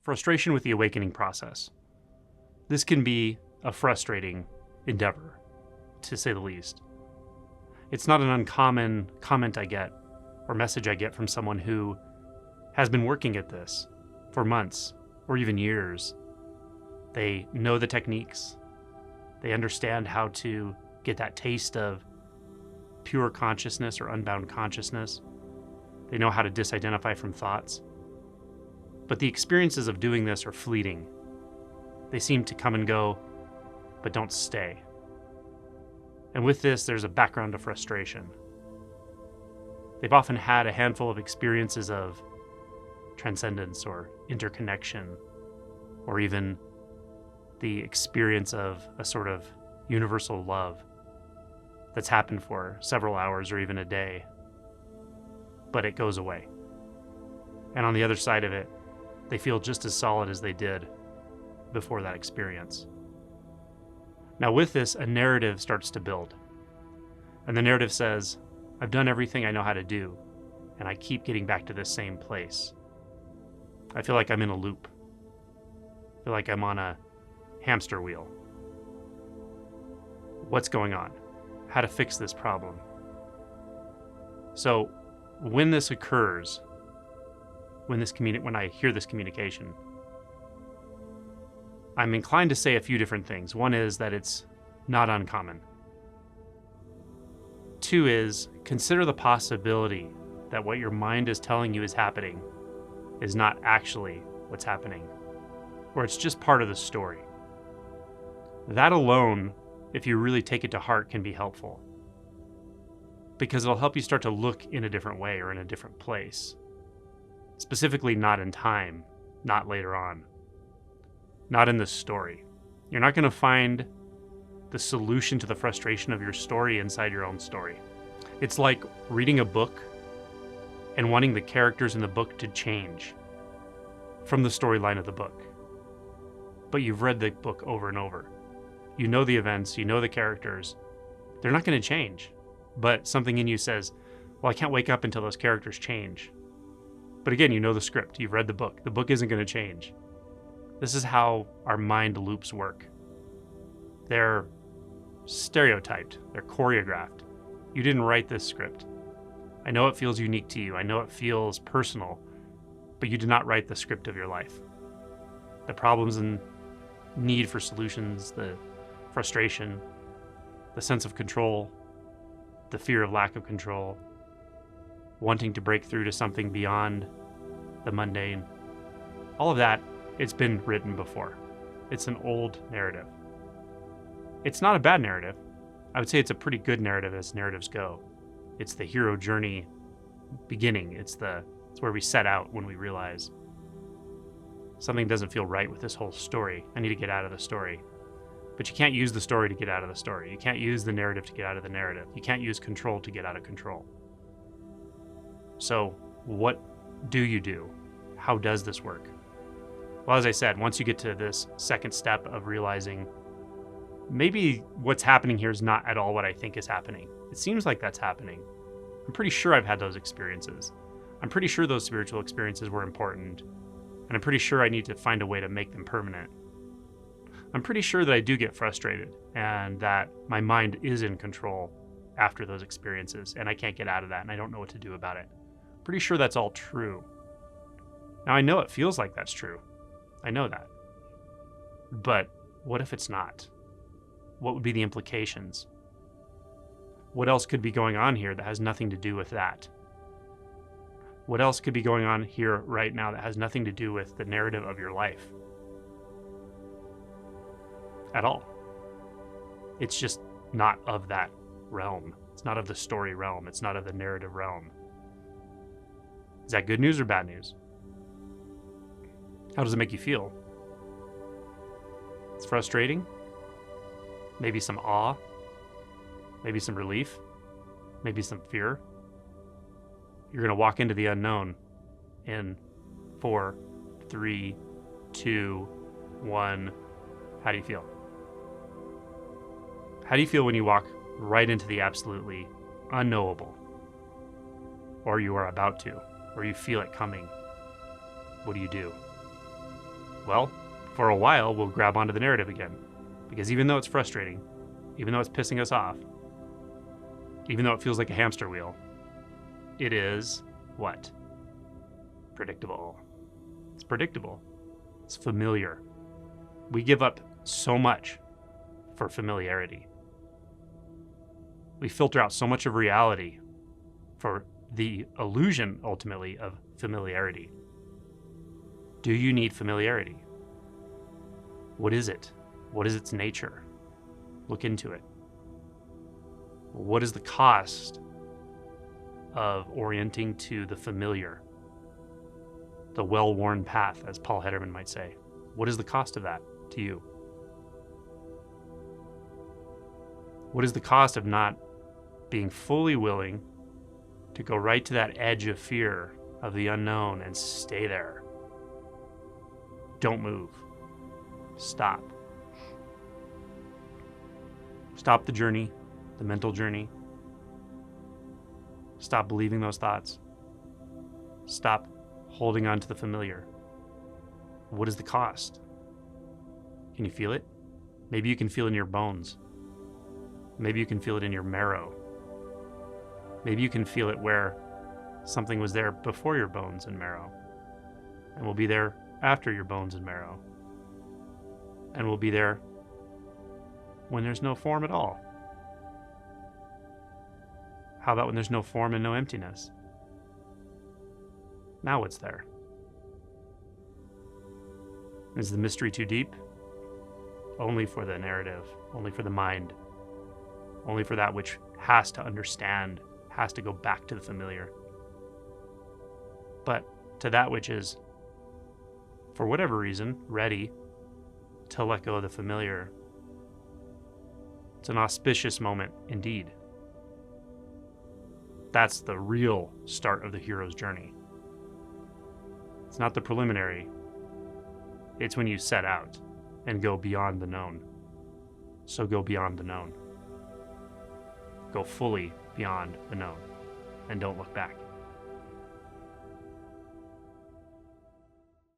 Frustration with the awakening process. This can be a frustrating endeavor, to say the least. It's not an uncommon comment I get or message I get from someone who has been working at this for months or even years. They know the techniques. They understand how to get that taste of pure consciousness or unbound consciousness. They know how to disidentify from thoughts. But the experiences of doing this are fleeting. They seem to come and go, but don't stay. And with this, there's a background of frustration. They've often had a handful of experiences of transcendence or interconnection, or even the experience of a sort of universal love that's happened for several hours or even a day, but it goes away. And on the other side of it, they feel just as solid as they did before that experience. Now with this, a narrative starts to build. And the narrative says, I've done everything I know how to do, and I keep getting back to this same place. I feel like I'm in a loop. I feel like I'm on a hamster wheel. What's going on? How to fix this problem? So when this occurs, when I hear this communication, I'm inclined to say a few different things. One is that it's not uncommon. Two is, consider the possibility that what your mind is telling you is happening is not actually what's happening, or it's just part of the story. That alone, if you really take it to heart, can be helpful, because it'll help you start to look in a different way or in a different place. Specifically, not in time, not later on, not in this story. You're not going to find the solution to the frustration of your story inside your own story. It's like reading a book and wanting the characters in the book to change from the storyline of the book. But you've read the book over and over. You know the events, you know the characters. They're not going to change. But something in you says, well, I can't wake up until those characters change. But again, you know the script, you've read the book. The book isn't going to change. This is how our mind loops work. They're stereotyped, they're choreographed. You didn't write this script. I know it feels unique to you, I know it feels personal, but you did not write the script of your life. The problems and need for solutions, the frustration, the sense of control, the fear of lack of control, wanting to break through to something beyond the mundane. All of that, it's been written before. It's an old narrative. It's not a bad narrative. I would say it's a pretty good narrative as narratives go. It's the hero journey beginning. It's where we set out when we realize something doesn't feel right with this whole story. I need to get out of the story. But you can't use the story to get out of the story. You can't use the narrative to get out of the narrative. You can't use control to get out of control. So what do you do? How does this work? Well, as I said, once you get to this second step of realizing maybe what's happening here is not at all what I think is happening. It seems like that's happening. I'm pretty sure I've had those experiences. I'm pretty sure those spiritual experiences were important. And I'm pretty sure I need to find a way to make them permanent. I'm pretty sure that I do get frustrated and that my mind is in control after those experiences and I can't get out of that and I don't know what to do about it. Pretty sure that's all true. Now I know it feels like that's true. I know that. But what if it's not? What would be the implications? What else could be going on here that has nothing to do with that? What else could be going on here right now that has nothing to do with the narrative of your life? At all. It's just not of that realm. It's not of the story realm. It's not of the narrative realm. Is that good news or bad news? How does it make you feel? It's frustrating. Maybe some awe. Maybe some relief. Maybe some fear. You're going to walk into the unknown in 4, 3, 2, 1. How do you feel? How do you feel when you walk right into the absolutely unknowable? Or you are about to, or you feel it coming? What do you do? Well, for a while, we'll grab onto the narrative again. Because even though it's frustrating, even though it's pissing us off, even though it feels like a hamster wheel, it is what? Predictable. It's predictable. It's familiar. We give up so much for familiarity. We filter out so much of reality for the illusion, ultimately, of familiarity. Do you need familiarity? What is it? What is its nature? Look into it. What is the cost of orienting to the familiar, the well-worn path, as Paul Hederman might say? What is the cost of that to you? What is the cost of not being fully willing to go right to that edge of fear of the unknown and stay there? Don't move. Stop. Stop the journey, the mental journey. Stop believing those thoughts. Stop holding on to the familiar. What is the cost? Can you feel it? Maybe you can feel it in your bones. Maybe you can feel it in your marrow. Maybe you can feel it where something was there before your bones and marrow, and will be there after your bones and marrow, and will be there when there's no form at all. How about when there's no form and no emptiness? Now what's there? Is the mystery too deep? Only for the narrative, only for the mind, only for that which has to understand, has to go back to the familiar. But to that which is, for whatever reason, ready to let go of the familiar, it's an auspicious moment indeed. That's the real start of the hero's journey. It's not the preliminary. It's when you set out and go beyond the known. So go beyond the known. Go fully beyond the known, and don't look back.